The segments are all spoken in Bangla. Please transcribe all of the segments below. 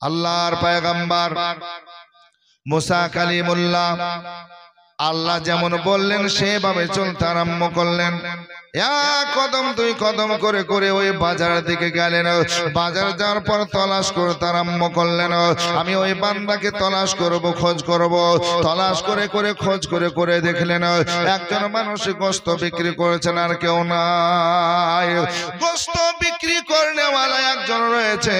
আল্লাহর পয়গম্বর মুসা কালিমুল্লাহ আল্লাহ যেমন বললেন সেভাবে চলতে আরম্ভ করলেন। এক কদম দুই কদম করে করে ওই বাজারের দিকে গেলেন। বাজার যাওয়ার পর তলাশ করতে আরম্ভ করলেন। আমি ওই বান্দাকে তলাশ করব, খোঁজ করব। তলাশ করে করে খোঁজ করে করে দেখলেন একজন মানুষ গোশত বিক্রি করেছেন, আর কেউ নাই। গোশত বিক্রি করনেওয়ালা একজন রয়েছে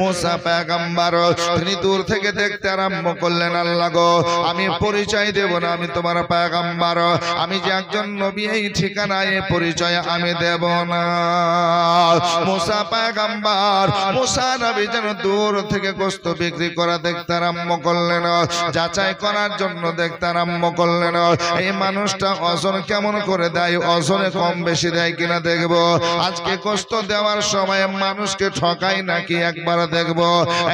মুসা পয়গম্বর। তিনি দূর থেকে দেখতে আরম্ভ করলেন, আল্লাহ গো, আমি পরিচয় দেব না আমি তোমার পয়গম্বর, আমি যে একজন নবী এই ঠিকানায় পরিচয় আমি দেব না। মুসা পয়গম্বর মুসা নবী যেন দূর থেকে গোশত বিক্রি করা দেখতে আরম্ভ করলেন, যাচাই করার জন্য দেখতে আরম্ভ করলেন এই মানুষটা ওজন কেমন করে দেয়, ওজনে কম বেশি দেয় কিনা দেখব। আজকে গোশত দেওয়ার সময় মানুষকে ঠকাই নাকি একবার দেখব।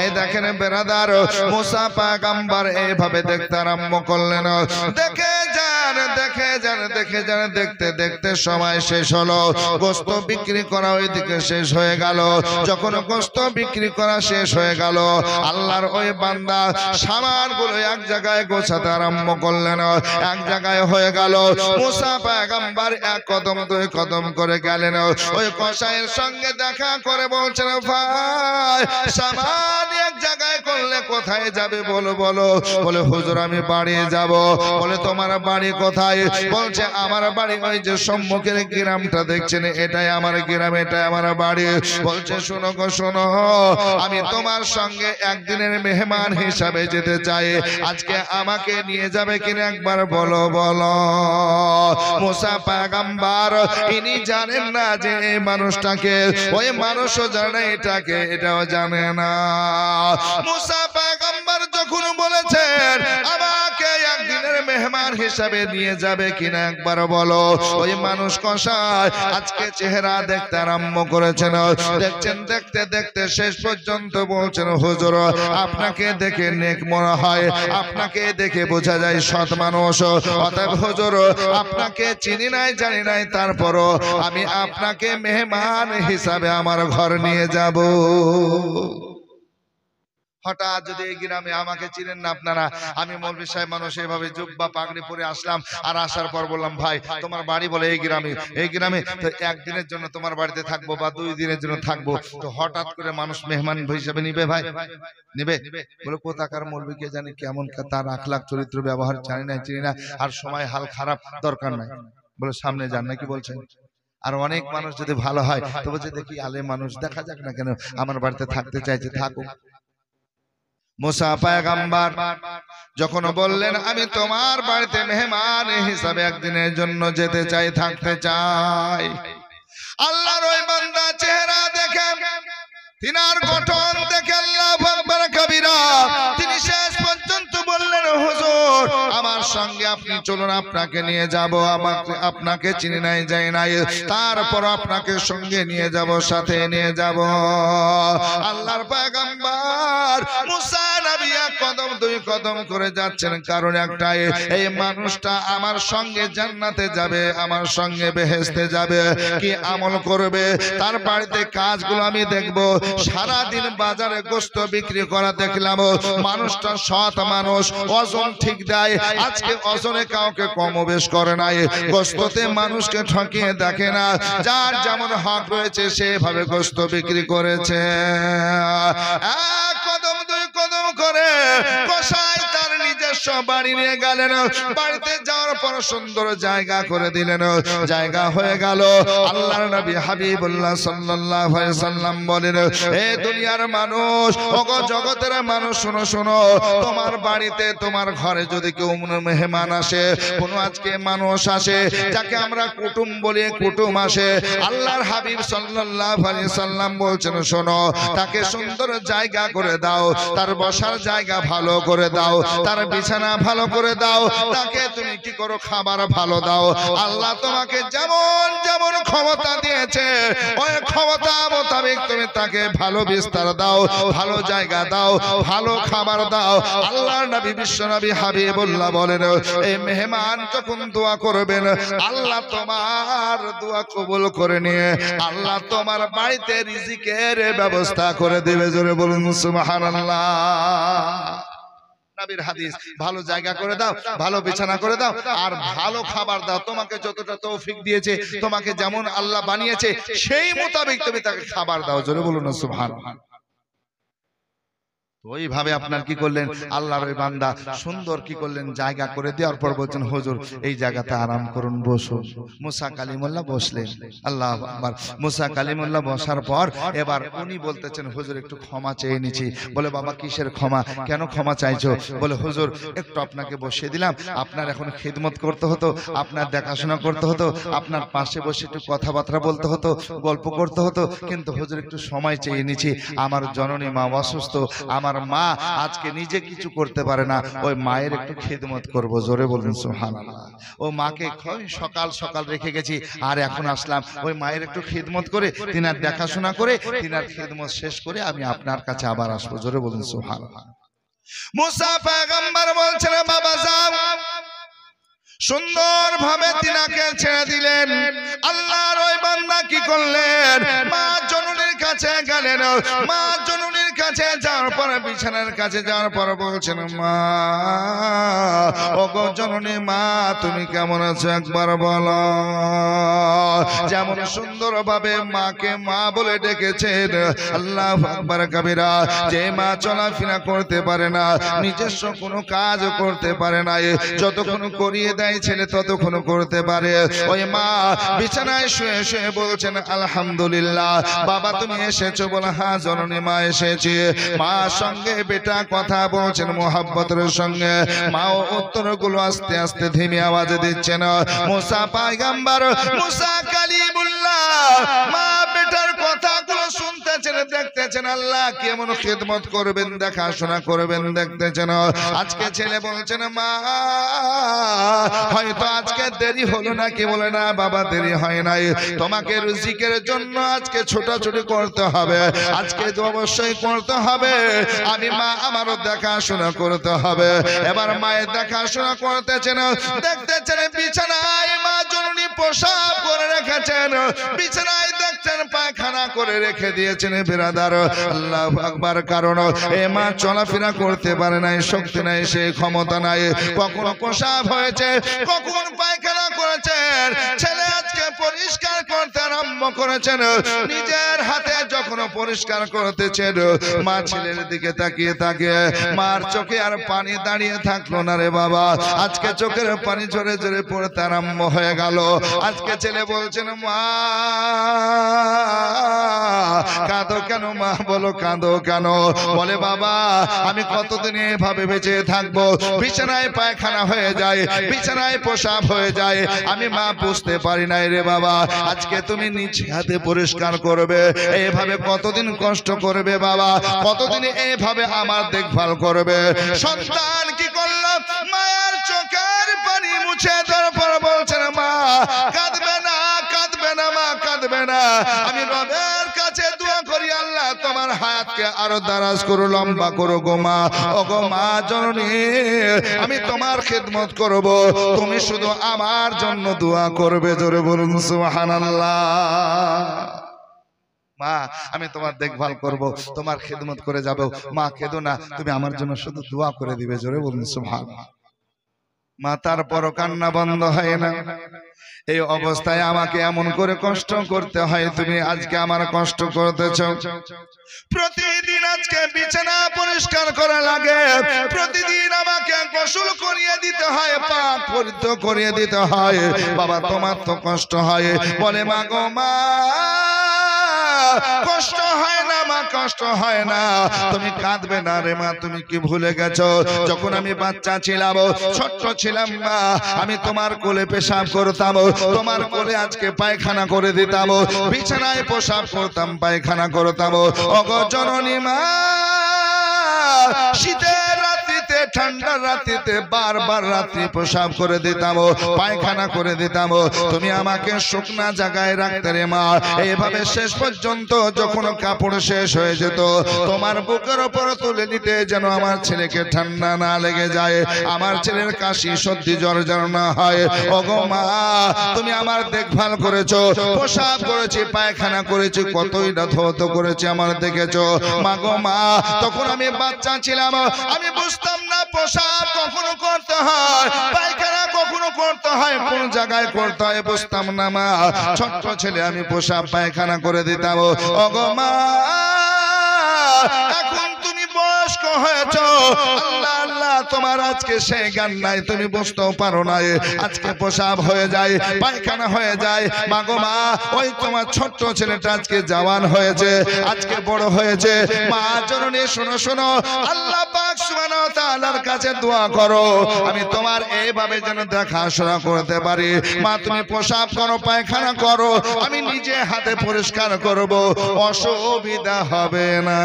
এই দেখেন বেরাদার, মুসা পয়গম্বর এইভাবে দেখতে আরম্ভ করলেন। দেখে যান দেখে যান দেখে যান, দেখতে দেখতে সময় শেষ হলো। গোশত বিক্রি করা ওইদিকে শেষ হয়ে গেল। যখন গোশত বিক্রি করা শেষ হয়ে গেল, আল্লাহর ওই বান্দা সামানগুলো এক জায়গায় গোছাতে আরম্ভ করলেন। এক জায়গায় হয়ে গেল। মুসা পয়গম্বর এক কদম দুই কদম করে গেলেন। ওই কসাইয়ের সঙ্গে দেখা করে বলছেন, ভাই সামান এক জায়গায় করলে কোথায় যাবে বলো বলো। বলে হুজুর আমি বাড়ি যাব। বলে তোমার বাড়ি কোথায়? বলছে আমার বাড়ি ওই যে সম্মুখের গ্রামটা দেখছেন, এটাই আমার গ্রাম, এটাই আমার বাড়ি। বলছে শোনো গো শোনো, আমি তোমার সঙ্গে একদিনের মেহমান হিসাবে যেতে চাই, আজকে আমাকে নিয়ে যাবে কিনা একবার বলো বলো। মুসা পয়গম্বর ইনি জানেন না যে এই মানুষটাকে, ওই মানুষও জানে এটাকে, এটাও জানে না। মুসা পয়গম্বর যখন বলেছেন আমাকে একদিনের মেহমান হিসাবে নিয়ে যাবে কিনা একবার বলো, ওই মানুষ কসাই আজকে চেহারা দেখতে আরম্ভ করেছেন। দেখছেন দেখতে দেখতে শেষ পর্যন্ত বলছেন, হুজুর আপনাকে দেখে নেক মনে হয়, আপনাকে দেখে বোঝা যায় সৎ মানুষ, অতএব হুজুর আপনাকে চিনি নাই জানি নাই, তারপরও আমি আপনাকে মেহমান হিসাবে আমার ঘর নিয়ে যাব। হঠাৎ যদি এই গ্রামে আমাকে চিনেন না আপনারা, আমি মৌলভী সাহেব মানুষ এভাবে জুব্বা পাগড়ি পরে আসলাম, আর আসার পর বললাম ভাই তোমার বাড়ি বলে এই গ্রামে, এই গ্রামে তো একদিনের জন্য তোমার বাড়িতে থাকবো বা 2 দিনের জন্য থাকবো। তো হঠাৎ করে মানুষ মেহমান হিসেবে নিবে ভাই, নিবে? বলে কোথাকার মৌলভী কে জানি কেমন, তার আখলাক চরিত্র ব্যবহার জানি না চিনি না, আর সময় হাল খারাপ, দরকার নাই। বলে সামনে যান নাকি বলছেন। আর অনেক মানুষ যদি ভালো হয় তো বলছে দেখি আলেম মানুষ, দেখা যাক না কেন, আমার বাড়িতে থাকতে চাইছে থাকুক। মুসা পয়গম্বর যখন বললেন আমি তোমার বাড়িতে মেহমান হিসাবে একদিনের জন্য যেতে চাই, থাকতে চাই, আল্লাহর ওই বান্দা চেহারা দেখে, তিনার গঠন দেখে আল্লাহু আকবার কবিরা, তিনি শেষ পর্যন্ত বললেন হুজুর আমার সঙ্গে আপনি চলুন, আপনাকে নিয়ে যাব, আপনাকে চিনি নাই যাই নাই, তারপর আপনাকে সঙ্গে নিয়ে যাব, সাথে নিয়ে যাব। আল্লাহর পয়গম্বর মুসা নবী এক কদম দুই কদম করে যাচ্ছেন, কারণ একটাই, এই মানুষটা আমার সঙ্গে জান্নাতে যাবে, আমার সঙ্গে বেহেশতে যাবে। কি আমল করবে, তার বাড়িতে কাজগুলো আমি দেখব। সারা দিন বাজারে গোশত বিক্রি করা দেখলাম, মানুষটা সৎ মানুষ, ওজন ঠিক দেয়, আজকে ওজনে কাউকে কম বেশ করে নাই, গোশততে মানুষকে ঠকিয়ে দেখে না, যার যেমন হক রয়েছে সেভাবে গোশত বিক্রি করেছে। এক কদম দুই কদম করে কসাই তার নিজস্ব বাড়ি নিয়ে গেলেন। বাড়িতে যাওয়ার পর সুন্দর জায়গা করে দিলেন, জায়গা হয়ে গেল। আল্লাহর নবী হাবিবুল্লাহ সাল্লাল্লাহু আলাইহি সাল্লাম বলেন, হে দুনিয়ার মানুষ, ওগো জগতের মানুষ, শোনো শোনো, তোমার বাড়িতে তোমার ঘরে যদি কেউ মেহমান আসে, কোন আজকে মানুষ আসে যাকে আমরা কুটুম বলি, কুটুম আসে, আল্লাহর হাবিব সাল্লাল্লাহু আলাইহি সাল্লাম বলছেন শোনো, তাকে সুন্দর জায়গা করে দাও, তার বসার জায়গা ভালো করে দাও, তার বিছানা ভালো করে দাও, তাকে তুমি কি করো, খাবার ভালো দাও। আল্লাহ তোমাকে যেমন যেমন ক্ষমতা দিয়েছে ওই ক্ষমতা মোতাবেক তুমি তাকে ভালো বিস্তার দাও, ভালো জায়গা দাও, ভালো খাবার দাও। আল্লাহর নবী বিশ্ব নবী হাবিবুল্লাহ বলেন, এই মেহমান যখন দোয়া করবেন আল্লাহ তোমার দোয়া কবুল করে নিয়ে আল্লাহ তোমার বাড়িতে রিজিকের ব্যবস্থা করে দেবে। জোরে বলুন সুবহানাল্লাহ। নবীর হাদিস, ভালো জায়গা করে দাও, ভালো বিছানা করে দাও, আর ভালো খাবার দাও। তোমাকে যতটা তৌফিক দিয়েছে, তোমাকে যেমন আল্লাহ বানিয়েছে সেই মোতাবেক তুমি তাকে খাবার দাও। জোরে বলুন সুবহানাল্লাহ। ওইভাবে আপনার কি করলেন, আল্লাহর ওই বান্দা সুন্দর কি করলেন, জায়গা করে দেওয়ার পর বলছেন, হুজুর এই জায়গাতে আরাম করুন, বসুন। মুসা কালিমুল্লাহ বসলেন। আল্লাহু আকবার। মুসা কালিমুল্লাহ বসার পর এবার উনি বলতেছেন, হুজুর একটু ক্ষমা চেয়ে নিচ্ছি। বলে, বাবা কিসের ক্ষমা, কেন ক্ষমা চাইছো? বলে, হুজুর একটু আপনাকে বসিয়ে দিলাম, আপনার এখন খিদমত করতে হতো, আপনার দেখাশোনা করতে হতো, আপনার পাশে বসে একটু কথাবার্তা বলতে হতো, গল্প করতে হতো, কিন্তু হুজুর একটু সময় চেয়ে নিচ্ছি। আমার জননী মা অসুস্থ, আমার মা আজকে নিজে কিছু করতে পারে না, ওই মায়ের একটু খিদমত করব। জোরে বলুন সুবহানাল্লাহ। ও মাকে সকাল সকাল রেখে গেছি, আর এখন আসলাম ওই মায়ের একটু খিদমত করে, তিনার দেখাশোনা করে, তিনার খিদমত শেষ করে আমি আপনার কাছে আবার আসবো। জোরে বলুন সুবহানাল্লাহ। মুসা পয়গম্বর বলছেন, বাবা যাও। সুন্দর ভাবে তিনাকে ছেড়ে দিলেন। আল্লাহর ওই বান্দা কি করলেন, মা জননীর কাছে গেলেন। মা জননীর কাছে যাওয়ার পর, বিছানার কাছে যাওয়ার পর বলছেন, মা ওগো জননী, মা তুমি কেমন আছো একবার বলো। যেমন সুন্দর ভাবে মাকে মা বলে ডেকেছেন, আল্লাহু আকবার কবিরা। যে মা চলাফেরা করতে পারে না, নিজস্ব কোনো কাজ করতে পারে না, যতক্ষণ করিয়ে দেয় ছেলে ততক্ষণ করতে পারে, ওই মা বিছানায় শুয়ে শুয়ে বলছেন, আলহামদুলিল্লাহ বাবা তুমি এসেছো। বলে, হ্যাঁ জননী মা এসেছি। মা সঙ্গে বেটা কথা বলছেন মোহাব্বতের সঙ্গে। মাও উত্তরগুলো আস্তে আস্তে ধিমি আওয়াজে দিচ্ছেন। মুসা পয়গম্বর, মুসা কালিমুল্লাহ মা বেটার কথাগুলো শুনতেছেন, দেখতেছেন আল্লাহ কেমন খিদমত করবেন, দেখাশোনা করবেন দেখতেছেন। আজকে ছেলে বলছেন, মা হয়তো আজকে দেরি হলো না। কি বলে, না বাবা দেরি হয় নাই, তোমাকে রিজিকের জন্য আজকে ছোটাছুটি করতে হবে, আজকে তো অবশ্যই করতে হবে। আমি মা আমারও দেখাশোনা করতে হবে। এবার মায়ের দেখাশোনা করতেছেন, দেখতেছেন বিছানায় মা জননী প্রসাব করে রেখেছেন, বিছানায় দেখছেন পায়খানা করে রেখে দিয়েছেন। বিরাদার আল্লাহু আকবার। কারণ এ মা চলাফেরা করতে পারে নাই, শক্তি নাই, সেই ক্ষমতা নাই। কখনো প্রসাব হয়েছে, কখন পায়খানা করেছেন। ছেলে আজকে পরিষ্কার করতে আরম্ভ করেছেন। নিজের হাতে যখন পরিষ্কার করতেছেন, মা ছেলের দিকে তাকিয়ে থাকে। মার চোখে আর পানি দাঁড়িয়ে থাকলো না রে বাবা। আজকে চোখের পানি ঝরে ঝরে পড়তে আরম্ভ হয়ে গেল। আজকে ছেলে বলছেন, মা কাঁদো কেন মা? বলো কাঁদো কেন? বলে, বাবা আমি কতদিন এভাবে বেঁচে থাকবো? বিছানায় পায়খানা হয়ে যায়, বিছানায় প্রসাব হয়ে যায়, আমি মা বুঝতে পারি নাই রে বাবা। আজকে তুমি নিজ হাতে পরিষ্কার করবে, এইভাবে কতদিন কষ্ট করবে বাবা? কতদিন এইভাবে আমার দেখভাল করবে? সন্তান কি করলো? মায়ের চোখের পানি মুছে দেওয়ার পর বলছেন, মা কাঁদবে না, কাঁদবে না মা, কাঁদবে না। আমি রবের কাছে দোয়া করি, আল্লাহ তোমার হায়াতকে আরো দারাজ করো, লম্বা করো গো মা। ও গো মা জননী, আমি তোমার খিদমত করব, তুমি শুধু আমার জন্য দোয়া করবে। জোরে বলুন সুবহানাল্লাহ। মা আমি তোমার দেখভাল করব, তোমার খিদমত করে যাব। মা কেঁদো না, তুমি আমার জন্য শুধু দোয়া করে দিবে। জোরে বলুন সুবহানাল্লাহ। মা তারপরও কান্না বন্ধ হয় না। এই অবস্থায় আমাকে এমন করে কষ্ট করতে হয়, তুমি আজকে আমার কষ্ট করতেছ। প্রতিদিন আজকে বিছানা পরিষ্কার করা লাগে, প্রতিদিন আমাকে গোসল করিয়ে দিতে হয়, পাক পবিত্র করিয়ে দিতে হয়। বাবা তোমার তো কষ্ট হয়। বলে, মা গো মা কষ্ট হয় না মা, কষ্ট হয় না। তুমি কাঁদবে না রে মা, তুমি কি ভুলে গেছো যখন আমি বাচ্চা ছিলাম, ছোট্ট ছিলাম মা, আমি তোমার কোলে পেশাব করতাম, তোমার কোলে আজকে পায়খানা করে দিতাম, বিছানায় প্রসাব করতাম, পায়খানা করতাম। ওগো জননী মা, শীতের রাত্রিতে ঠান্ডা রাত্রিতে বারবার রাত্রি প্রসাব করে দিতাম, পায়খানা করে দিতাম, তুমি আমাকে শুকনা জায়গায় রাখতে রে মা। এইভাবে শেষ পর্যন্ত যখন কাপড় শেষ হয়ে যেত তোমার বুকের উপর তুলে নিতে যেন আমার ছেলেকে ঠান্ডা না লেগে যায়, আমার ছেলের কাশি সর্দি জ্বর যেন না হয়। ওগো মা, তুমি আমার দেখভাল করেছো, প্রসাব করেছি, পায়খানা করেছি, কতই না ধৌত করেছি, আমার দেখেছো মা গো মা। তখন আমি বাচ্চা ছিলাম, আমি বুঝতাম না প্রসাব কখনো করতে হয়, পায়খানা কখনো করতে হয়, কোন জায়গায় করতে হয় বুঝতাম না মা। ছোট্ট ছেলে আমি প্রসাব পায়খানা করে দিতাম। ওগো মা, এখন তুমি বয়স্ক হয়েছ, আল্লাহ আল্লাহ তোমার আজকে সেই জ্ঞান নাই, তুমি বুঝতেও পারো না। আজকে প্রসাব হয়ে যায়, পায়খানা হয়ে যায় মা গো মা। ওই তোমার ছোট্ট ছেলেটা আজকে জওয়ান হয়েছে, আজকে বড় হয়েছে মা। জননী শোনো শোনো, আল্লাহ পাক সুবহানাহু ওয়া তাআলার কাছে দোয়া করো আমি তোমার এইভাবে যেন দেখাশোনা করতে পারি। মা তুমি প্রসাব করো, পায়খানা করো, আমি নিজে হাতে পরিষ্কার করব, অসুবিধা হবে না।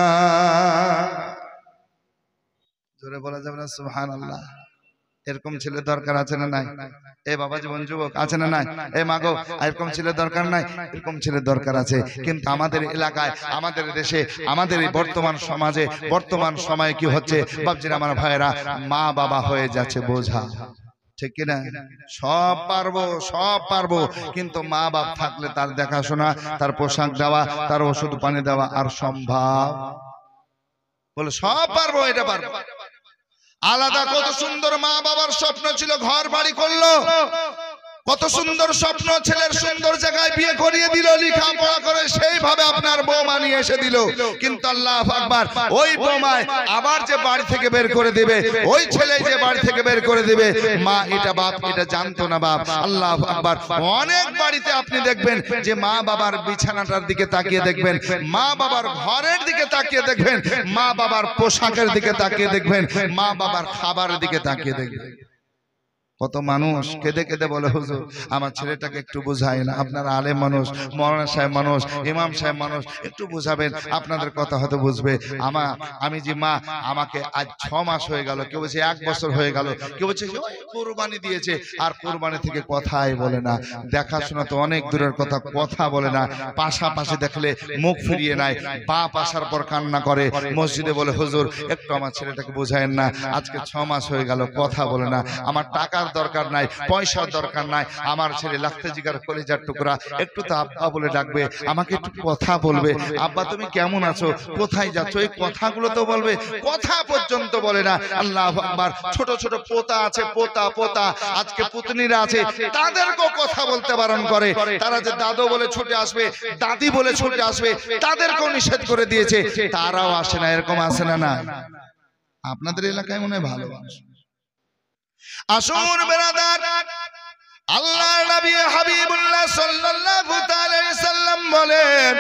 জোরে বলা যাবে না সুবহানাল্লাহ? এরকম ছেলে দরকার আছে না নাই? এ বাবা জীবন যুবক আছে না নাই? এ মাগো, এরকম ছেলে দরকার নাই? এরকম ছেলে দরকার আছে। কিন্তু আমাদের এলাকায়, আমাদের দেশে, আমাদের এই বর্তমান সমাজে, বর্তমান সময়ে কি হচ্ছে বাপজিরা আমার ভাইয়েরা, মা বাবা হয়ে যাচ্ছে বোঝা, ঠিক কিনা? সব পারবো, সব পারবো, কিন্তু মা বাপ থাকলে তার দেখাশোনা, তার পোশাক দেওয়া, তার ওষুধ পানি দেওয়া আর সম্ভব? বলে সব পারবো, এটা পারবো। আলাদা কত সুন্দর মা বাবার স্বপ্ন ছিল, ঘর বাড়ি করলো, কত সুন্দর স্বপ্ন, ছেলের সুন্দর জায়গায় বিয়ে করিয়ে দিল, লেখাপড়া করে সেইভাবে আপনার বৌমা নিয়ে এসে দিল। কিন্তু আল্লাহু আকবার, ওই বৌমায় আবার যে বাড়ি থেকে বের করে দিবে, ওই ছেলে যে বাড়ি থেকে বের করে দিবে, মা এটা বাপ এটা জানতো না বাপ। আল্লাহু আকবার, অনেক বাড়িতে আপনি দেখবেন যে মা বাবার বিছানাটার দিকে তাকিয়ে দেখবেন, মা বাবার ঘরের দিকে তাকিয়ে দেখবেন, মা বাবার পোশাকের দিকে তাকিয়ে দেখবেন, মা বাবার খাবারের দিকে তাকিয়ে দেখবেন। কত মানুষ কেঁদে কেঁদে বলে হুজুর আমার ছেলেটাকে একটু বুঝাই না। আপনারা আলেম মানুষ, মৌলানা সাহেব মানুষ, ইমাম সাহেব মানুষ, একটু বুঝাবেন, আপনাদের কথা হয়তো বুঝবে। আমি যে মা, আমাকে আজ 6 মাস হয়ে গেল, কেউ বলছে 1 বছর হয়ে গেল, কেউ বলছে কুরবানি দিয়েছে, আর কুরবানি থেকে কথাই বলে না। দেখাশোনা তো অনেক দূরের কথা, কথা বলে না। পাশাপাশি দেখলে মুখ ফিরিয়ে নেয়, বাপ আসার পর কান্না করে, মসজিদে বলে হুজুর একটু আমার ছেলেটাকে বুঝায়েন না, আজকে 6 মাস হয়ে গেল কথা বলে না। আমার টাকার দরকার নাই, পয়সার দরকার নাই, আমার ছেলে লাখতে জিগার কলিজার টুকরা, একটু তো আব্বা বলে ডাকবে, আমাকে একটু কথা বলবে, আব্বা তুমি কেমন আছো, কোথায় যাচ্ছ, এই কথাগুলো তো বলবে, কথা পর্যন্ত বলে না। আল্লাহু আকবার, ছোট ছোট পোতা আছে, পোতা পোতা আজকে পুতনিরা আছে, তাদেরকেও কথা বলতে বারণ করে। তারা যে দাদু বলে ছুটে আসবে, দাদি বলে ছুটে আসবে, তাদেরকেও নিষেধ করে দিয়েছে, তারাও আসে না। এরকম আসে না? না, আপনাদের এলাকায় মনে হয় ভালো মানুষ। আসুন বেরাদার, আল্লাহর নবী হাবিবুল্লাহ সাল্লাল্লাহু তাআলা আলাইহি সাল্লাম বলেন,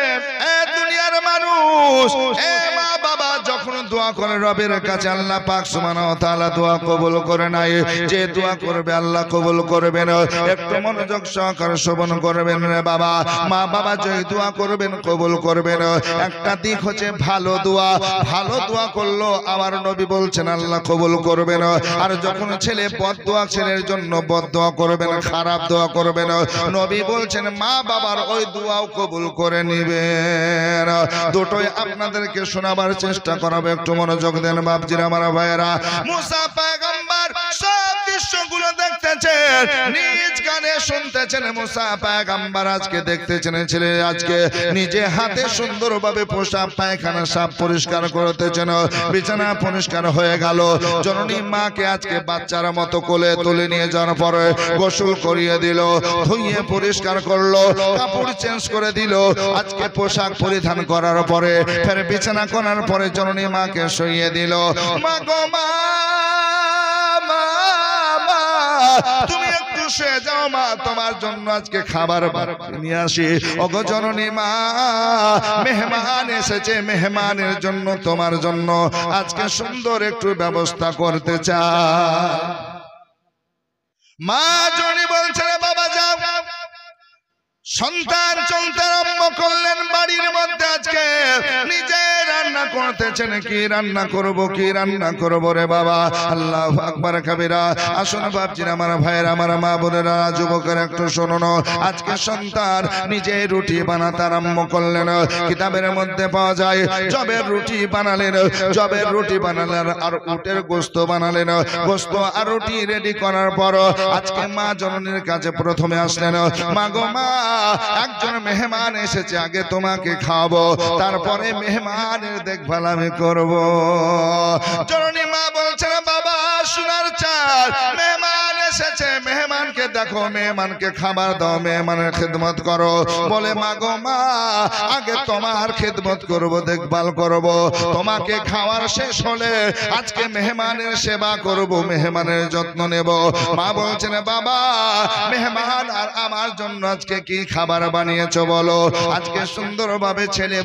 এ দুনিয়ার মানুষ, এ মা বাবা যখন দোয়া করে রবের কাছে, আল্লাহ পাক সুবহানাহু ওয়া তাআলা দোয়া কবুল করে নাই। যে দোয়া করবে আল্লাহ কবুল করবেন। একটু মনোযোগ সহকারে শ্রবণ করবেন রে বাবা। মা বাবা যে দোয়া করবেন কবুল করবেন। একটা দিক হচ্ছে ভালো দোয়া, ভালো দোয়া করলো আমার নবী বলছেন আল্লাহ কবুল করবেন। আর যখন ছেলে বদদোয়া, ছেলের জন্য বদদোয়া করবেন, খারাপ দোয়া করবেন, নবী বলছেন মা বাবার ওই দোয়াও কবুল করে নিবেন। দুটোই আপনাদেরকে শোনাবার চেষ্টা করাবো, একটু মনোযোগ দেন বাপজিরা আমার ভাইয়েরা। মুসা পয়গম্বর সব দৃশ্যগুলো দেখতেছেন, নিজ কানে শুনতেছেন। মুসা পয়গম্বর আজকে দেখতেছেন ছেলে আজকে নিজে হাতে সুন্দরভাবে পোশাক পায়খানা সাফ পরিষ্কার করতেছেন, বিছানা পরিষ্কার হয়ে গেল। জননী মাকে আজকে বাচ্চার মতো কোলে তুলে নিয়ে যাওয়ার পরে গোসল করিয়ে দিল, ধুইয়ে পরিষ্কার করলো, কাপড় চেঞ্জ করে দিল। আজকে পোশাক পরিধান করার পরে ফের বিছানা করার পরে জননী মাকে শুইয়ে দিল। মা গো মা, তুমি একটু শুয়ে যাও মা, তোমার জন্য আজকে খাবার নিয়ে আসি। ওগো জননী মা, মেহমান এসেছে, মেহমানের জন্য তোমার জন্য আজকে সুন্দর একটু ব্যবস্থা করতে চাই। মা জননী বলছে বাবা যাও, সন্তান চলতে আরম্ভ করলেন বাড়ির মধ্যে। আজকে নিজে রান্না করতেছেন, কি রান্না করব রে বাবা। আল্লাহু আকবার কাবীরা। আসুন বাপজিরা, আমার ভাইয়েরা, আমার মা বোনেরা, যুবকেরা, একটু শুনুন। আজকে সন্তান নিজে রুটি বানাতে আরম্ভ করলেন। কিতাবের মধ্যে পাওয়া যায় জবের রুটি বানালেন, আর উটের গোশত বানালেন। গোশত আর রুটি রেডি করার পর আজকে মা জননীর কাছে প্রথমে আসলেন। মা গো মা, একজন মেহমান এসেছে, আগে তোমাকে খাওয়াবো, তারপরে মেহমানের দেখভাল আমি করব। জননী মা বলছেন, বাবা সোনার চাঁদ, মেহমান এসেছে, মেহমানকে দেখো, মেহমানকে খাবার দাও, মেহমানের খেদমত করো। বলে মা গো মা, আগে তোমার খেদমত করব, দেখভাল করব, তোমাকে খাওয়ার শেষ হলে আজকে মেহমানের সেবা করব, মেহমানের যত্ন নেব। মা বলছেন, বাবা মেহমান আর আমার জন্য আজকে কি খাবার বানিয়েছো বলো। আজকে সুন্দরভাবে ছেলে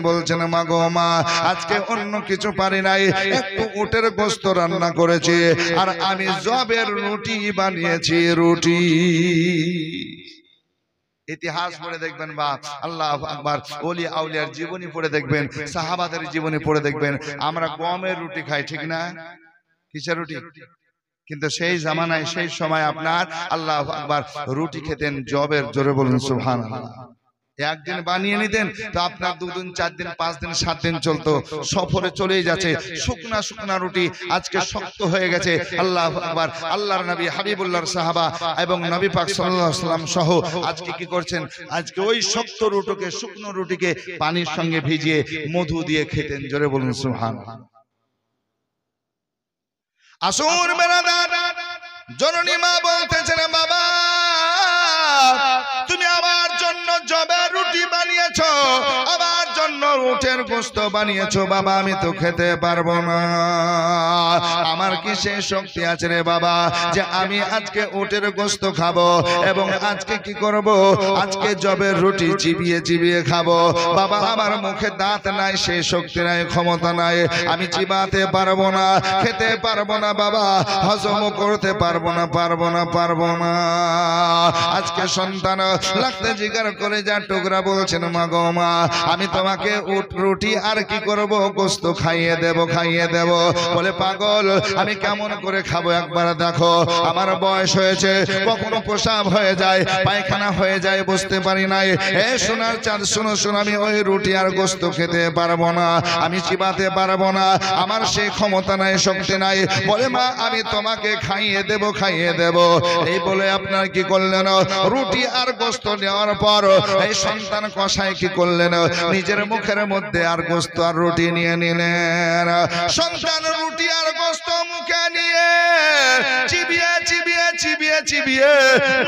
বলছেন মা গো মা, আজকে অন্য কিছু পারি নাই, একটু উটের গোশত রান্না করেছি, আর আমি জবের রুটি বানিয়েছি, রুটি। ইতিহাস পড়ে দেখবেন বা আল্লাহু আকবার, ওলি আউলিয়ার জীবনী পড়ে দেখবেন, সাহাবাদের জীবনী পড়ে দেখবেন। আমরা গমের রুটি খাই, ঠিক না? কিসের রুটি? কিন্তু সেই জামানায়, সেই সময় আপনার আল্লাহু আকবার রুটি খেতেন জবের। জোরে বলুন সুবহানাল্লাহ। একদিন বানিয়ে নিতেন তো আপনার 2 দিন 4 দিন 5 দিন 7 দিন চলতো। সফরে চলেই যাচ্ছে শুকনা রুটি, আজকে শক্ত হয়ে গেছে। আল্লাহু আকবার। আল্লাহর নবী হাবিবুল্লাহর সাহাবা এবং নবী পাক সাল্লাল্লাহু আলাইহি ওয়াসাল্লাম সহ আজকে কি করছেন, আজকে ওই শক্ত রুটিকে, শুকনো রুটিকে পানির সঙ্গে ভিজিয়ে মধু দিয়ে খেতেন। জোরে বলুন সুবহানাল্লাহ। আসুন বেরাদার, জননী মা বলতেছেন, বাবা তুমি আমার জন্য জবের রুটি বানিয়েছো, আমার জন্য উটের গোশত বানিয়েছো, বাবা আমি তো খেতে পারবো না। আমার কি সেই শক্তি আছে রে বাবা যে আমি আজকে উটের গোশত খাবো এবং আজকে কি করব, আজকে জবের রুটি চিবিয়ে খাবো। বাবা আমার মুখে দাঁত নাই, সেই শক্তি নাই, ক্ষমতা নাই, আমি চিবাতে পারবো না, খেতে পারবো না বাবা, হজম করতে পারবো না। আজকে সন্তান লাগতে জিগার করে যা টুকরা বলছেন, মা গো মা আমি তোমাকে উট রুটি আর কি করব, গোশত খাইয়ে দেব। বলে পাগল, আমি কেমন করে খাবো, একবার দেখো, আমার বয়স হয়েছে, কখনো প্রসাব হয়ে যায়, পায়খানা হয়ে যায়, বুঝতে পারি নাই। এ সোনার চাঁদ শোনো, আমি ওই রুটি আর গোশত খেতে পারবো না, আমি চিবাতে পারবো না, আমার সেই ক্ষমতা নাই, শক্তি নাই। বলে মা আমি তোমাকে খাইয়ে দেব। এই বলে আপনার কি করলেন, রুটি আর গোশত নেওয়ার পর এই সন্তান কসাই কি করলেন, নিজের মুখের মধ্যে আর গোশত আর রুটি নিয়ে নিলেন। সন্তান রুটি আর গোশত মুখে নিয়ে চিবিয়ে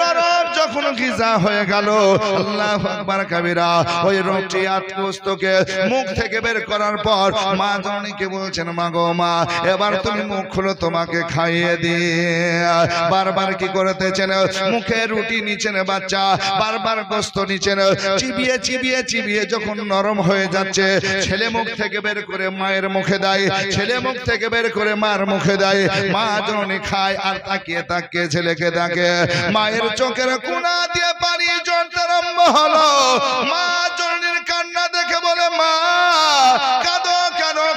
নরম যখন গিজা হয়ে গেল, আল্লাহু আকবার কাবীরা, ওই রুটি আর গোশতকে মুখ থেকে বের করার পর মা জননীকে বলছেন, মা গো মা এবার তুমি মুখ খুলো, তোমাকে খাইয়ে দিয়ে। বারবার কি করতেছেন, মুখে রুটি নিচ্ছেন বাচ্চা, বারবার গোশত নিচ্ছেন, চিবিয়ে যখন নরম হয়ে যাচ্ছে, ছেলে মুখ থেকে বের করে মায়ের মুখে দেয়, ছেলে মুখ থেকে বের করে মার মুখে দেয়। মা জননী খায় আর তাকিয়ে ছেলেকে দেখে। মায়ের চোখের কোণা দিয়ে পানি ঝরতে আরম্ভ হলো। মা জননীর কান্না দেখে বলে, মা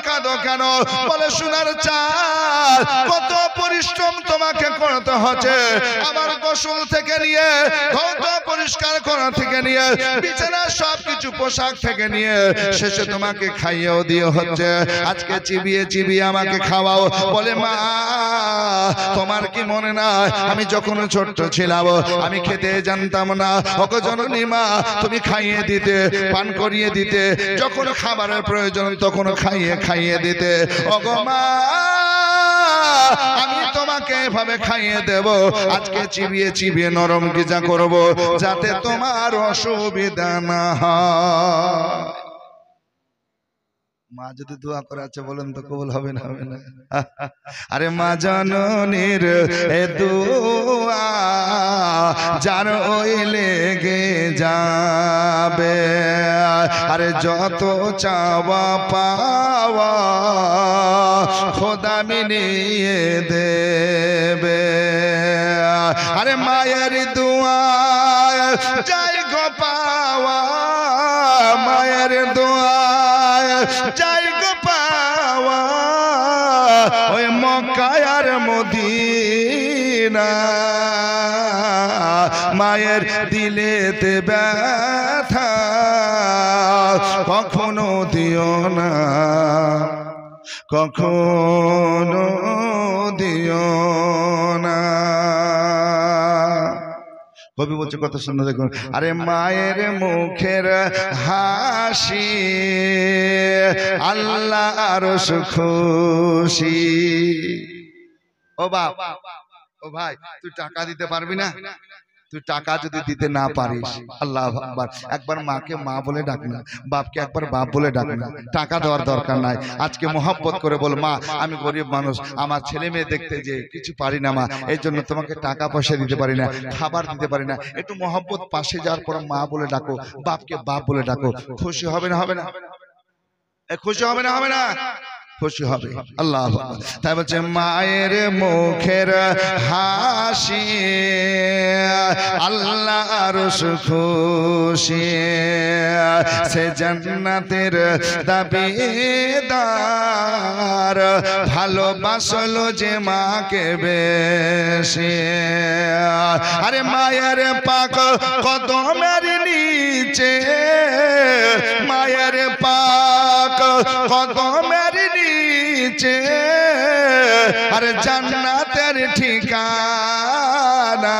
কাঁদো কেন? বলে সোনার চাঁদ, কত পরিশ্রম তোমাকে করতে হচ্ছে, আমার গোসল থেকে নিয়ে, ধৌত পরিষ্কার করা থেকে নিয়ে, বিছানা সবকিছু পোশাক থেকে নিয়ে, শেষে তোমাকে খাইয়েও দিয়ে হচ্ছে, আজকে চিবিয়ে আমাকে খাওয়াও। বলে মা তোমার কি মনে না, আমি যখন ছোট্ট ছিলাম আমি খেতে জানতাম না, ওগো জননী মা তুমি খাইয়ে দিতে, পান করিয়ে দিতে, যখন খাবারের প্রয়োজন তখন খাইয়ে দিতে। ওগো মা আমি তোমাকে এভাবে খাইয়ে দেব, আজকে চিবিয়ে নরম গিজা করব, যাতে তোমার অসুবিধা না হয়। মা যদি দোয়া করে আছে বলেন তো কবুল হবে না? আরে মা জননীর এ দোয়া যার ওই লেগে যাবে, আরে যত চাওয়া পাওয়া খোদা মিলিয়ে দেবে। আরে মায়ের দোয়া যাই গো মক্কা আর মদিনা মায়ের দিলেতে ব্যথা কখনো দিও না কখনো দিও না। কবি বলছে কত সুন্দর দেখুন, আরে মায়ের মুখের হাসি আল্লাহ আরো খুশি। ও বাপ ও ভাই, তুই টাকা দিতে পারবি না? তুই টাকা যদি দিতে না পারিস, আল্লাহু আকবার, একবার মাকে মা বলে ডাক না, বাপকে একবার বাপ বলে ডাক না। টাকা দেওয়ার দরকার নাই। আজকে মোহাব্বত করে বল, মা আমি গরিব মানুষ, আমার ছেলে মেয়ে দেখতে যে কিছু পারি না মা, এই জন্য তোমাকে টাকা পয়সা দিতে পারি না, খাবার দিতে পারি না। একটু মোহাব্বত, পাশে যাওয়ার পর মা বলে ডাকো, বাপকে বাপ বলে ডাকো। খুশি হবে না হবে না? খুশি হবে না হবে না? খুশি হবে। আল্লাহ তাই বলছে মায়ের মুখের হাসি আল্লাহ আরো খুশি, সে জান্নাতের দাবিদার ভালোবাসলো যে মাকে বেশি। আরে মায়ের পাক কদমের নিচে, মায়ের পাক কদমের নিচে আর জান্নাতের ঠিকানা,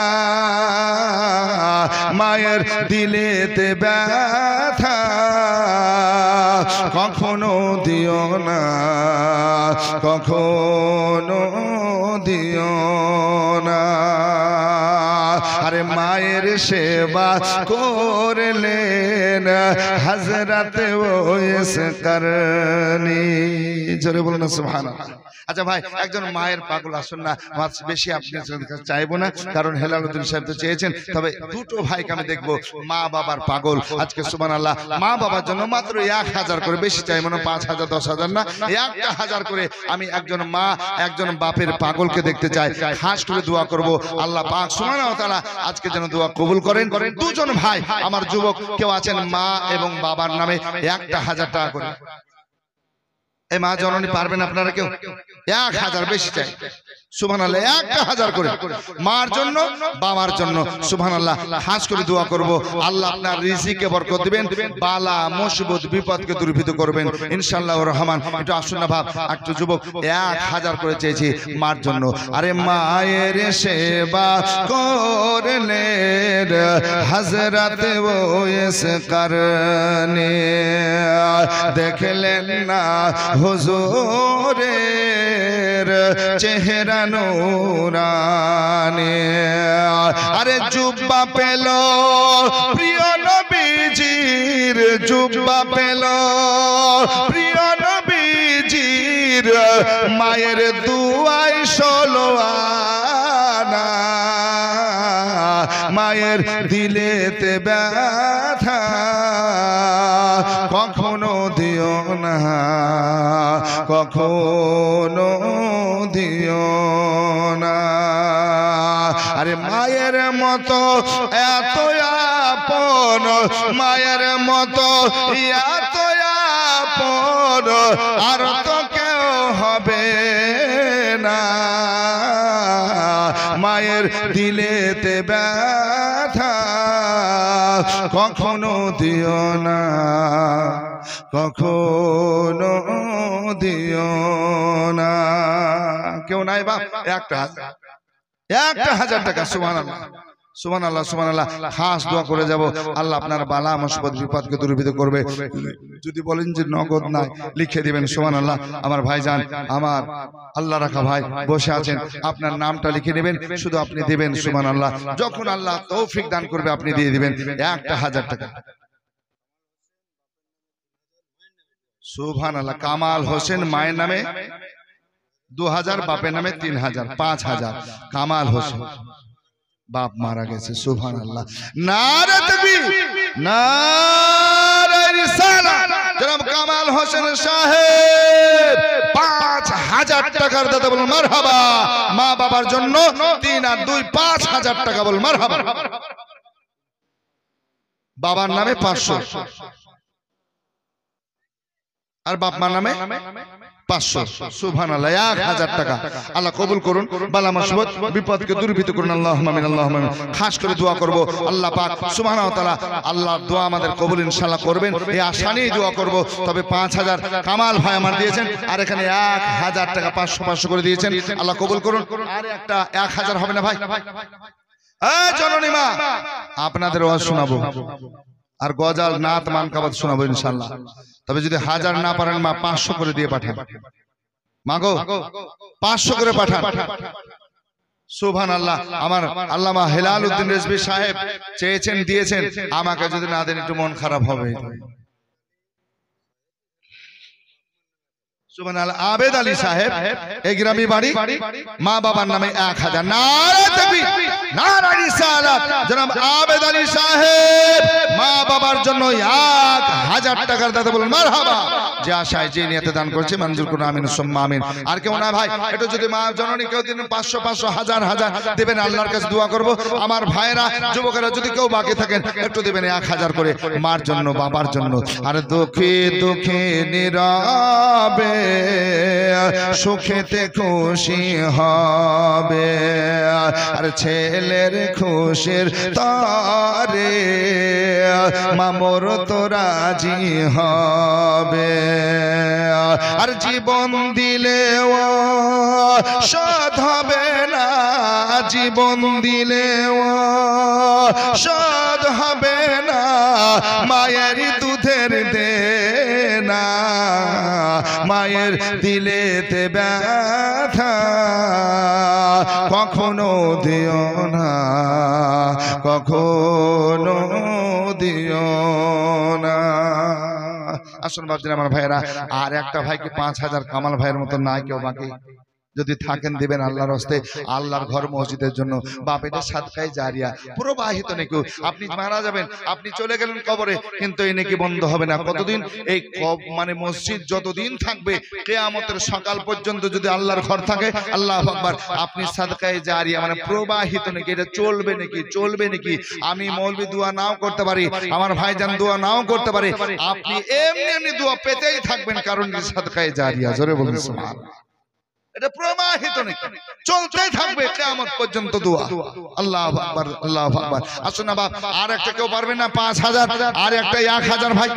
মায়ের দিলেতে ব্যথা কখনো দিও না কখনো দিও না। আরে মায়ের সেবা করলেন হযরত ওয়েস করনি। জোরে বলুন না সুবহানাল্লাহ। আচ্ছা ভাই, একজন মায়ের পাগল আসুন না, বেশি আপনার কাছে চাইবো না, কারণ হেলালুদ্দিন সাহেব তো চেয়েছেন। তবে দুটো ভাইকে আমি দেখবো মা বাবার পাগল আজকে সুবহানাল্লাহ। মা বাবার জন্য মাত্র 1000 করে, বেশি চাইবো না, 5000 10,000 না, 1000 করে আমি একজন মা একজন বাপের পাগলকে দেখতে চাই। খাস করে দোয়া করব আল্লাহ পাক সুবহানাহু ওয়া তাআলা আজকে যেন দোয়া কবুল করেন। দুজন ভাই আমার যুবক কেউ আছেন মা এবং বাবার নামে 1000 টাকা করে। এই মা জননী পারবেন আপনারা কেউ? 1000, বেশি চাই সুবহানাল্লাহ, 1000 করে মার জন্য বাবার জন্য সুবহানাল্লাহ। খাস করে দোয়া করব আল্লাহ আপনার রিজিকে বরকত দিবেন, বালা মুসিবত বিপদকে দূরীভূত করবেন ইনশাআল্লাহ রহমান। একটু আসুন না ভাব, একটু যুবক 1000 করে চেয়েছি মার জন্য। আরে মায়ের সেবা করলেন হযরত ওয়েস করনি, দেখলেন না হুজুরের চেহারা নূরানি। আরে জুব্বা পেল প্রিয় নবীজির, জুব্বা পেল প্রিয় নবীজির, মায়ের দুয়াই 16 আনা, মায়ের দিলেতে ব্যথা কখনো দিও না কখনো দিও না। আরে মায়ের মতো এত আপন, মায়ের মতো এত আপন আর তো কেউ হবে না, মায়ের দিলেতে ব্যথা কখনো দিও না কখনো দিও না। কেউ নাই বাপ? 1000 টাকা সুবহানাল্লাহ সুবহানাল্লাহ সুবহানাল্লাহ। খাস দোয়া করে যাব আল্লাহ আপনার বালা মুসিবত বিপদকে দূরীভূত করবে। যদি বলেন যে নগদ নাই, লিখে দিবেন সুবহানাল্লাহ। আমার ভাইজান, আমার আল্লাহ রাখা ভাই বসে আছেন, আপনার নামটা লিখে নেবেন, শুধু আপনি দিবেন সুবহানাল্লাহ। যখন আল্লাহ তৌফিক দান করবে আপনি দিয়ে দিবেন 1000 টাকা সুবহানাল্লাহ। কামাল হোসেন মায়ের নামে 2000, বাপের নামে 3000, 5000। কামাল হোসেন বাপ মারা গেছে সুবহানাল্লাহ। নারে তাকবীর, নারে রিসালাত। জনাব কামাল হোসেন সাহেব 5000 টাকার দাতা বলুন মারহাবা। মা বাবার জন্য 3 আর 2 5000 টাকা বলুন মারহাবা। বাবার নামে 500 আর বাপ মার নামে 500 সুবহানাল্লাহ 1000 টাকা আল্লাহ কবুল করুন বালা মুসিবত বিপদকে দূরীভূত করুন আল্লাহুম্মা আমিন আল্লাহুম্মা আমিন খাস করে দোয়া করব আল্লাহ পাক সুবহানাহু ওয়া তাআলা আল্লাহর দোয়া আমাদের কবুল ইনশাআল্লাহ করবেন এই আশা নিয়ে দোয়া করব তবে 5000 কামাল ভাই আমার দিয়েছেন আর এখানে 1000 টাকা 500 করে দিয়েছেন আল্লাহ কবুল করুন আর একটা 1000 হবে না ভাই জননী মা আপনাদের ওয়াজ শোনাবো আর গজাল নাত মানকাবাত শোনাবো ইনশাআল্লাহ তবে যদি 1000 না পারেন মা 500 করে দিয়ে পাঠান মাগো 500 করে পাঠান সুবহানাল্লাহ আমার আল্লামা হেলাল উদ্দিন রেজভী সাহেব চেয়েছেন দিয়েছেন আমাকে যদি না দেন একটু মন খারাপ হবে সুবহানাল্লাহ আবেদ আলী সাহেব এই গ্রামে বাড়ি মা বাবার নামে 1000 নারে তাকবীর নারে রিসালাত জনাব আবেদ আলী সাহেব মা বাবার জন্য 1000 টাকার দাতা বলুন মারহাবা যে আশায় যে নিয়তে দান করছে মঞ্জুর করুন আমিন সুম্মা আমিন আর কেউ না ভাই একটু যদি মা জননী কেউ দিন 500 500 1000 1000 দিবেন আল্লাহর কাছে দোয়া করব আমার ভাইরা যুবকেরা যদি কেউ বাকি থাকেন একটু দিবেন 1000 করে মার জন্য বাবার জন্য আর দুঃখে দুঃখে নীরবে সুখেতে খুশি হবে আর ছেলের খুশির তারে মামর তো রাজি হবে আর জীবন দিলেও শোধ হবে না জীবন দিলেও শোধ হবে না মায়ের দুধের দেনা মায়ের দিলেতে ব্যথা কখনো দিও না কখনো দিও না আসুন বাবজিন আমার ভাইরা আর একটা ভাইকে 5000 কামাল ভাইয়ের মতো নাই কেউ বাকি যদি থাকেন দিবেন আল্লাহর হস্তে আল্লাহর ঘর মসজিদের জন্য বাপ এটা সাদকায়ে জারিয়া প্রবাহিত নেকি আপনি মারা যাবেন আপনি চলে গেলেন কবরে কিন্তু এই নেকি বন্ধ হবে না কতদিন এই মানে মসজিদ যতদিন থাকবে কিয়ামতের সকাল পর্যন্ত যদি আল্লাহর ঘর থাকে আল্লাহু আকবার আপনি সাদকায়ে জারিয়া মানে প্রবাহিত নেকি এটা চলবে নাকি আমি মৌলবি দোয়া নাও করতে পারি আমার ভাইজান দোয়া নাও করতে পারে আপনি এমনি দোয়া পেতেই থাকবেন কারণ সাদকায়ে জারিয়া জোরে বলুন সুবহানাল্লাহ এটা প্রবাহিত নাকি চলতেই থাকবে কিয়ামত পর্যন্ত দোয়া আল্লাহু আকবার আল্লাহু আকবার আসুন না বাপ আর একটা কেউ পারবে না 5000 আর একটা 1000 ভাই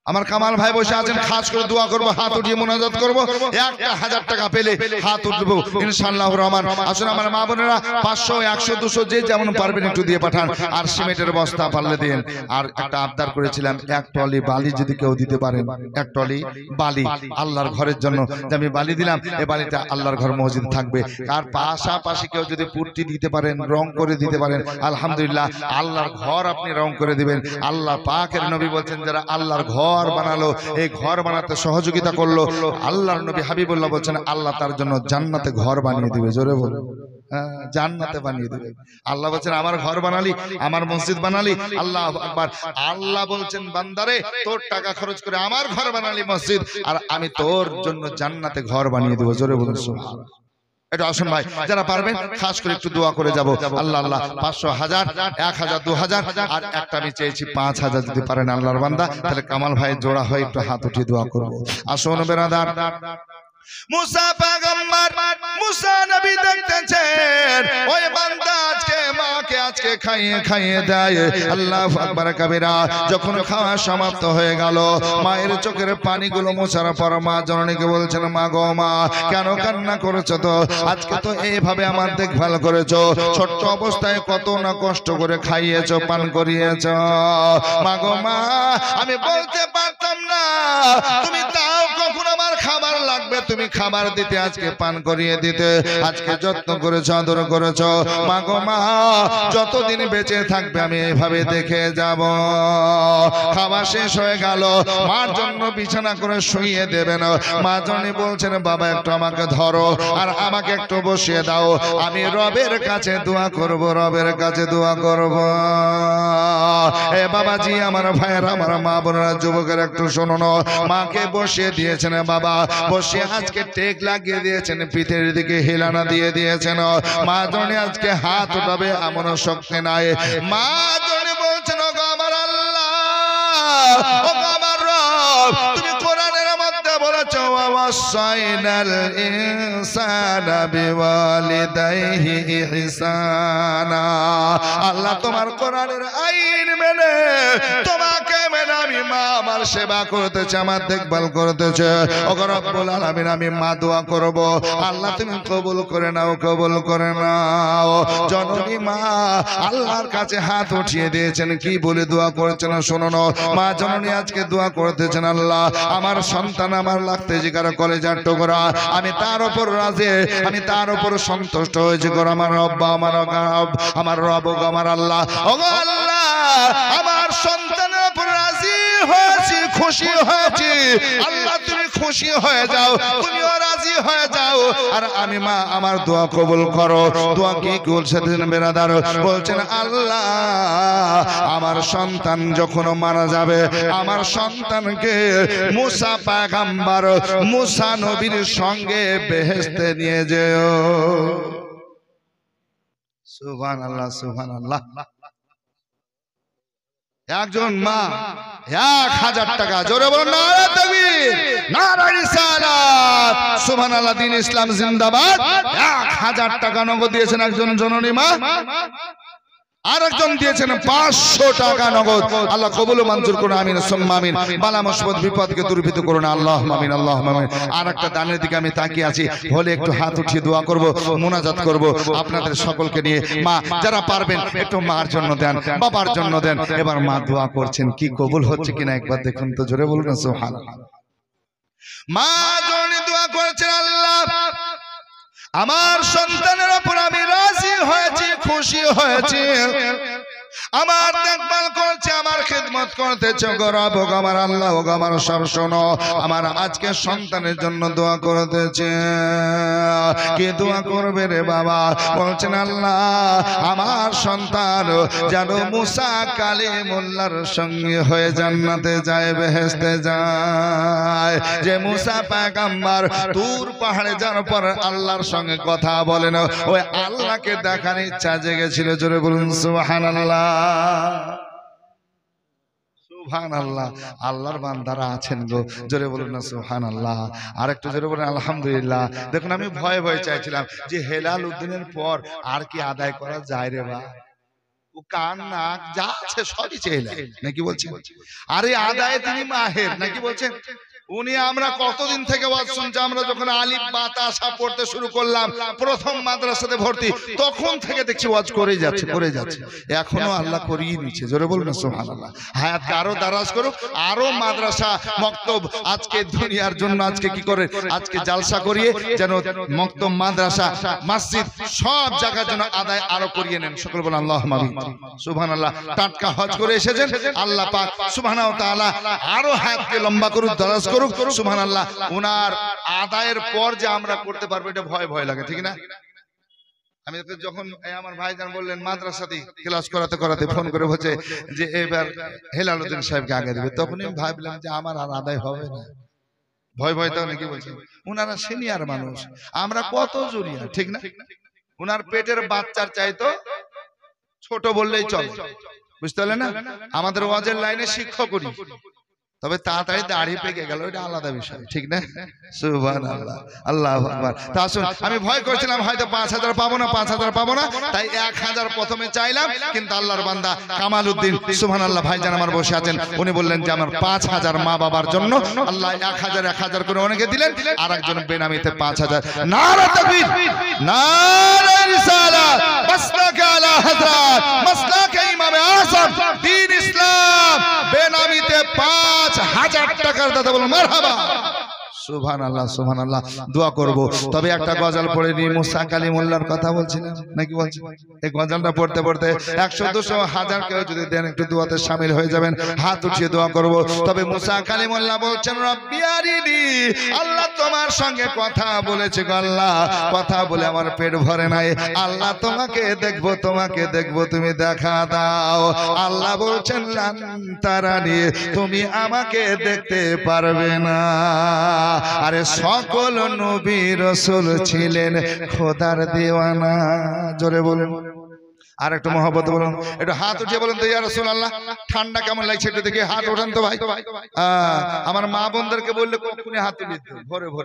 আমার কামাল ভাই বসে আছেন খাস করে দোয়া করব হাত উঠিয়ে মুনাজাত করব 1000 টাকা পেলে হাত উঠবো ইনশাআল্লাহর রহমান আসুন আমার মা বোনেরা 500 100 200 যে যেমন পারবেন একটু দিয়ে পাঠান আর সিমেন্টের বস্তা পারলে দেন আর একটা আবদার করেছিলাম এক টলি বালি যদি কেউ দিতে পারেন এক টলি বালি আল্লাহর ঘরের জন্য যে আমি বালি দিলাম এই বালিটা আল্লাহর ঘর মসজিদ থাকবে আর পাশাপাশি কেউ যদি পুট্টি দিতে পারেন রং করে দিতে পারেন আলহামদুলিল্লাহ আল্লাহর ঘর আপনি রং করে দিবেন আল্লাহ পাকের নবী বলেন যারা আল্লাহর ঘর বানালো এই ঘর বানাতে সহযোগিতা করলো আল্লাহর নবী হাবিবুল্লাহ বলেন আল্লাহ তার জন্য জান্নাতে ঘর বানিয়ে দিবে জোরে বলো জান্নাতে বানিয়ে দিবে আল্লাহ বলেন আমার ঘর বানালি আমার মসজিদ বানালি আল্লাহু আকবার আল্লাহ বলেন বান্দারে তোর টাকা খরচ করে আমার ঘর বানালি মসজিদ আর আমি তোর জন্য জান্নাতে ঘর বানিয়ে দেব জোরে বলুন সুবহানাল্লাহ এটা আসুন ভাই যারা পারবেন খাস করে একটু দোয়া করে যাব আল্লাহ আল্লাহ 500 1000 1000 2000 আর একটা আমি চেয়েছি 5000 যদি পারেন আল্লাহর বান্দা তাহলে কামাল ভাই জোড়া হয়ে একটু হাত উঠিয়ে দোয়া করব আসুন বেরাদার মুসা পয়গম্বর মুসা নবী দেখতেছেন ওই বান্দা আজকে মাকে আজকে খাইয়ে দেয় আল্লাহু আকবার কবিরা যখন খাওয়া সমাপ্ত হয়ে গেল মায়ের চোখের পানিগুলো মোছার পর মা জননীকে বলছেন মা গো মা কেন কান্না করেছো তো আজকে তো এইভাবে আমার দেখভাল করেছো ছোট্ট অবস্থায় কত না কষ্ট করে খাইয়েছো পান করিয়েছো মা গো মা আমি বলতে পারতাম না তুমি তাও কখন আমার খাবার লাগবে তুমি খাবার দিতে আজকে পান করিয়ে দিতে আজকে যত্ন করেছো আদর করেছো মা গো মা যতদিন বেঁচে থাকবে আমি এইভাবে দেখে যাব খাওয়া শেষ হয়ে গেল মার জন্য বিছানা করে শুইয়ে দেবেন মা জনি বলছেন বাবা একটু আমাকে ধরো আর আমাকে একটু বসিয়ে দাও আমি রবের কাছে দোয়া করব রবের কাছে দোয়া করব এ বাবাজি আমার ভাইয়েরা আমার মা বোনেরা যুবকের একটু শুনুন মাকে বসিয়ে দিয়েছেন বাবা বসিয়ে আজকে টেক লাগিয়ে দিয়েছেন পিঠের দিকে হেলানা দিয়ে দিয়েছেন মা জনি আজকে হাত উঠাবে এমন শক্তি নাই মা জনি বলছেন ওগো আমার আল্লাহ ওগো আমার রব তুমি কোরআনের মধ্যে বলেছো ওয়া ওয়াসাইনাল ইনসানা বিওয়ালিদাইহি ইহসানা। আল্লাহ তোমার কোরআনের আইন মেনে তোমাকে মেনে আমি মা আমার সেবা করতেছে, আমার দেখভাল করতেছে। ওগো রব্বুল আলামিন আমি মা দোয়া করব, আল্লাহ তুমি কবুল করে নাও, কবুল করে নাও। জননী মা আল্লাহর কাছে হাত উঠিয়ে দিয়েছেন, কি বলে দোয়া করেছেন শোনো। মা জননী আজকে দোয়া করতেছেন, আল্লাহ আমার সন্তান আমার লাগতে জিগার কলেজার টুকরা, আমি তার উপর রাজি, আমি তার উপর সন্তুষ্ট হয়েছি গো আমার রব, আমার রব গো আমার আল্লাহ। ওগো আল্লাহ আমার সন্তানের উপর রাজি হয়েছি, খুশি হয়েছি। আল্লাহ তুমি খুশি হয়ে যাও, তুমিও রাজি হয়ে যাও, আর আমি মা আমার দোয়া কবুল করো। দোয়া কি বলছেন বেরাদার? বলছেন আল্লাহ আমার সন্তান যখন মারা যাবে, আমার সন্তানকে মুসা পয়গম্বর, মুসা নবীর সঙ্গে বেহেশতে নিয়ে যেও। সুবহানাল্লাহ, সুবহানাল্লাহ। একজন মা 1000 টাকা, জোরে বলুন নারে তাকবীর, নারে রিসালাত, সুবহানাল্লাহ, দ্বীন ইসলাম জিন্দাবাদ। 1000 টাকা নগদ দিয়েছেন একজন জননী মা, আর একজন দিয়েছেন 500 টাকা নগদ। আল্লাহ কবুল ও মঞ্জুর করুন, আমিন সুম্মা আমিন। বালা মুসিবত বিপদকে দূরীভূত করুন, আল্লাহুম্মা আমিন, আল্লাহুম্মা আমিন। আর একটা দানের দিকে আমি তাকিয়ে আছি, হলে একটু হাত উঠিয়ে দোয়া করব, মুনাজাত করব আপনাদের সকলকে নিয়ে। মা যারা পারবেন একটু মার জন্য দেন, বাবার জন্য দেন। এবার মা দোয়া করছেন, কি কবুল হচ্ছে কিনা একবার দেখুন তো, জোরে বলুন না সুবহানাল্লাহ। মা জননী দোয়া করেছেন, আল্লাহ আমার সন্তানের উপর আমি রাজি হয়েছি, খুশি হয়েছি, আমার দেখভাল করছে, আমার খিদমত করতেছে গো রব গো আমার আল্লাহ গো আমার সব শোনো। আমার আজকে সন্তানের জন্য দোয়া করতেছে, কে দোয়া করবে রে বাবা? বলছেন আল্লাহ আমার সন্তান যেন মুসা কালিমুল্লাহর সঙ্গে হয়ে জান্নাতে যায়, বেহেশতে যায়। যে মুসা পয়গম্বর তুর পাহাড়ে যাওয়ার পর আল্লাহর সঙ্গে কথা বলেন, ওই আল্লাহকে দেখার ইচ্ছা জেগেছিল। জোরে বলুন সুবহানাল্লাহ, সুবহানাল্লাহ। আল্লাহর বান্দারা আছেন গো, জোরে বলুন না সুবহানাল্লাহ। আর একটু জোরে বলুন আলহামদুলিল্লাহ। দেখুন আমি ভয়ে ভয়ে চাইছিলাম যে হেলাল উদ্দিনের পর আর কি আদায় করা যায় রে বা, ও কান নাক যা আছে সবই চাইলেন নাকি বলছেন? আরে আদায়ে তিনি মাহের নাকি বলছেন? উনি আমরা কতদিন থেকে ওয়াজ শুনছি, আমরা যখন আলিফ বা তা সা পড়তে শুরু করলাম, প্রথম মাদ্রাসাতে ভর্তি, তখন থেকে দেখছি ওয়াজ করেই যাচ্ছে, করে যাচ্ছে, এখনো আল্লাহ করিয়ে নিচ্ছে। জোরে বলুন না সুবহানাল্লাহ। হায়াতকে আরো দারাজ করুক, আরো মাদ্রাসা মক্তব আজকে দুনিয়ার জন্য আজকে কি করে আজকে জালসা করিয়ে যেন মক্তব মাদ্রাসা মসজিদ সব জায়গার জন্য আদায় আরো করিয়ে নেন। সকল বলেন আল্লাহুম্মা আমিন সুবহানাল্লাহ। টাটকা হজ করে এসেছেন, আল্লাহ পাক সুবহানাহু ওয়া তাআলা আরো হায়াতকে লম্বা করুক, দারাজ করুক সুবহানাল্লাহ। উনার আদায়ের পর যে আমরা করতে পারবো এটা ভয় ভয় লাগে, ঠিক না? আমি যখন আমার ভাইজান বললেন মাদ্রাসাতে ক্লাস করাতে করাতে ফোন করে বলছে যে এবার হেলাল উদ্দিন সাহেবকে আগে দেবে, তখনই আমি ভাবলাম যে আমার আর আদায় হবে না। ভয় ভয় তাও নাকি বলছেন? উনারা সিনিয়র মানুষ, আমরা কত জুনিয়র, ঠিক না? উনার পেটের বাচ্চার চাইতো ছোট বললেই চলে, বুঝতে পারলেন না? আমাদের ওয়াজের লাইনে শিক্ষকই, তবে তাড়াতাড়ি দাড়ি পেকে গেল, এটা আলাদা বিষয়, ঠিক না? সুবহানাল্লাহ, আল্লাহু আকবার। তা আসুন, আমি ভয় করছিলাম হয়তো 5000 পাবো না, 5000 পাবো না, তাই 1000 প্রথমে চাইলাম, কিন্তু আল্লাহর বান্দা কামাল উদ্দিন সুবহানাল্লাহ ভাইজান আমার বসে আছেন, উনি বললেন যে আমার 5000 মা বাবার জন্য, আল্লাহ 1000 করে অনেকে দিলেন, আর একজন বেনামিতে 5000। নারে তাকবীর, নারে রিসালাত, মাসলাকে আলা হযরত, মাসলাকে ইমামে আযম, দ্বীন ইসলাম, বেনামিতে 5000 টাকার দাদা বলুন মারহাবা। সুবহানাল্লাহ, সুবহানাল্লাহ। দোয়া করব, তবে একটা গজল পড়ে নি, মুসা কালিমুল্লাহর কথা বলছিলাম নাকি বলছি? এই গজলটা পড়তে পড়তে 100 200 1000 কেউ যদি দেন একটু দোয়াতে শামিল হয়ে যাবেন, হাত উঠিয়ে দোয়া করব। তবে মুসা কালিমুল্লাহ বলছেন রব্বি আরিনি, আল্লাহ তোমার সঙ্গে কথা বলেছে গো আল্লাহ, কথা বলে আমার পেট ভরে নাই, আল্লাহ তোমাকে দেখবো, তোমাকে দেখবো, তুমি দেখা দাও। আল্লাহ বলছেন লান তারানি, তুমি আমাকে দেখতে পারবে না। আরে সকল নবী রাসূল ছিলেন খোদার দেওয়ানা। জোরে বলুন আর একটু মহব্বত বলুন, একটু হাত উঠিয়ে বলুন তো ইয়া রাসূলুল্লাহ ঠান্ডা কেমন লাগছে একটু দেখি, হাত ওঠান তো ভাই। আমার মা বোনদেরকে বললে কখনই হাত তুলে দিত ভরে ভরে।